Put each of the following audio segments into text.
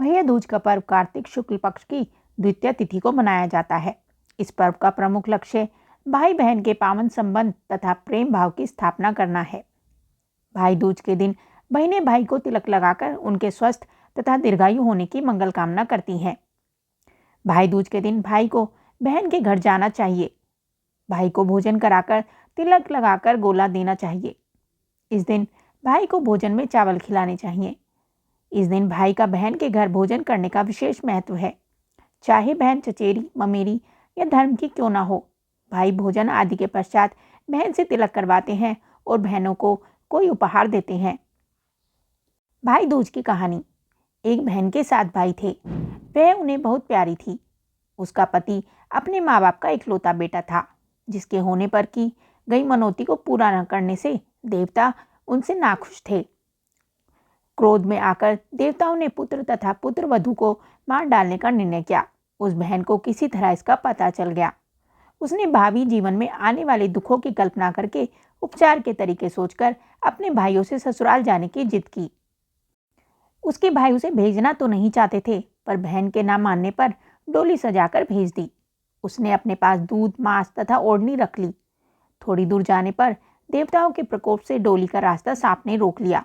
भैया दूज का पर्व कार्तिक शुक्ल पक्ष की द्वितीय तिथि को मनाया जाता है। इस पर्व का प्रमुख लक्ष्य भाई बहन के पावन संबंध तथा प्रेम भाव की स्थापना करना है। भाई दूज के दिन बहनें भाई को तिलक लगाकर उनके स्वस्थ तथा दीर्घायु होने की मंगल कामना करती हैं। भाई दूज के दिन भाई को बहन के घर जाना चाहिए। भाई को भोजन कराकर तिलक लगाकर गोला देना चाहिए। इस दिन भाई को भोजन में चावल खिलाने चाहिए। इस दिन भाई का बहन के घर भोजन करने का विशेष महत्व है। चाहे बहन चचेरी, ममेरी या धर्म की क्यों ना हो, भाई भोजन आदि के पश्चात बहन से तिलक करवाते हैं और बहनों को कोई उपहार देते हैं। भाई दूज की कहानी। एक बहन के 7 भाई थे। वह उन्हें बहुत प्यारी थी। उसका पति अपने माँ बाप का इकलौता बेटा था, जिसके होने पर की गई मनौती को पूरा न करने से देवता उनसे नाखुश थे। क्रोध में आकर देवताओं ने पुत्र तथा पुत्र वधू को मार डालने का निर्णय किया। उस बहन को किसी तरह इसका पता चल गया। उसने भावी जीवन में आने वाले दुखों की कल्पना करके उपचार के तरीके सोचकर अपने भाइयों से ससुराल जाने की जिद की। उसके भाई उसे भेजना तो नहीं चाहते थे, पर बहन के ना मानने पर डोली सजाकर भेज दी। उसने अपने पास दूध, मांस तथा ओढ़नी रख ली। थोड़ी दूर जाने पर देवताओं के प्रकोप से डोली का रास्ता सांप ने रोक लिया।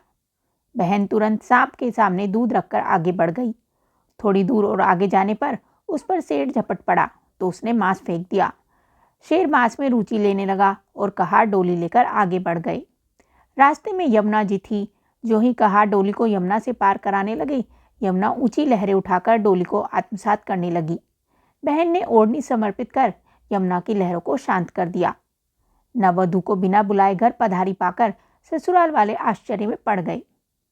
बहन तुरंत सांप के सामने दूध रखकर आगे बढ़ गई। थोड़ी दूर और आगे जाने पर उस पर शेर झपट पड़ा तो उसने मांस फेंक दिया। शेर मांस में रुचि लेने लगा और कहार डोली लेकर आगे बढ़ गए। रास्ते में यमुना जी थी। जो ही कहार डोली को यमुना से पार कराने लगे, यमुना ऊंची लहरें उठाकर डोली को आत्मसात करने लगी। बहन ने ओढ़नी समर्पित कर यमुना की लहरों को शांत कर दिया। नववधू को बिना बुलाए घर पधारी पाकर ससुराल वाले आश्चर्य में पड़ गए।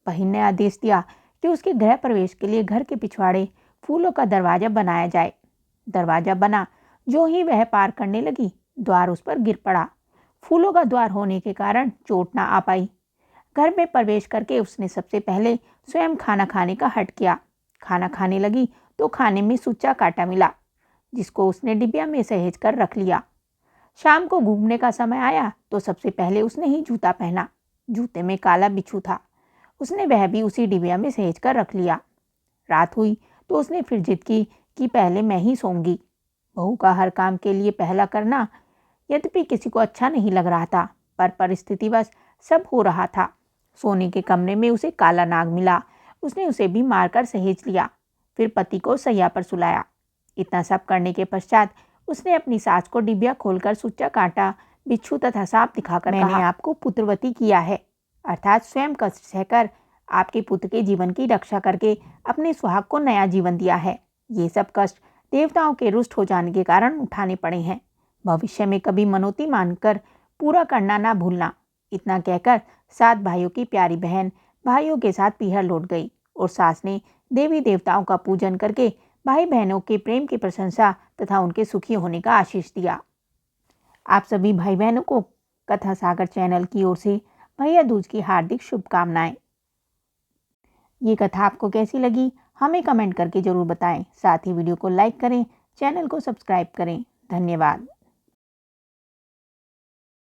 बहन ने आदेश दिया कि उसके गृह प्रवेश के लिए घर के पिछवाड़े फूलों का दरवाजा बनाया जाए। दरवाजा बना। जो ही वह पार करने लगी, द्वार उस पर गिर पड़ा। फूलों का द्वार होने के कारण चोट ना आ पाई। घर में प्रवेश करके उसने सबसे पहले स्वयं खाना खाने का हट किया। खाना खाने लगी तो खाने में सुच्चा कांटा मिला, जिसको उसने डिबिया में सहेज कर रख लिया। शाम को घूमने का समय आया तो सबसे पहले उसने ही जूता पहना। जूते में काला बिच्छू था। उसने वह भी उसी डिबिया में सहेज कर रख लिया। रात हुई तो उसने फिर जिद की कि पहले मैं ही सोऊंगी। बहू का हर काम के लिए पहला करना यद्यपि किसी को अच्छा नहीं लग रहा था, पर परिस्थितिवश सब हो रहा था। सोने के कमरे में उसे काला नाग मिला। उसने उसे भी मारकर सहेज लिया। फिर पति को सैया पर सुलाया। इतना सब करने के पश्चात उसने अपनी सास को डिबिया खोलकर सुच्चा कांटा, बिच्छू तथा सांप दिखाकर कहा, मैंने आपको पुत्रवती किया है, अर्थात स्वयं कष्ट सहकर आपके पुत्र के जीवन की रक्षा करके अपने सुहाग को नया जीवन दिया है। ये सब कष्ट देवताओं के रुष्ट हो जाने के कारण उठाने पड़े हैं। भविष्य में कभी मनौती मानकर पूरा करना ना भूलना। इतना कहकर 7 भाइयों की प्यारी बहन भाइयों के साथ पीहर लौट गई और सास ने देवी देवताओं का पूजन करके भाई बहनों के प्रेम की प्रशंसा तथा उनके सुखी होने का आशीष दिया। आप सभी भाई बहनों को कथा सागर चैनल की ओर से भैया दूज की हार्दिक शुभकामनाएं। ये कथा आपको कैसी लगी हमें कमेंट करके जरूर बताएं। साथ ही वीडियो को लाइक करें, चैनल को सब्सक्राइब करें। धन्यवाद।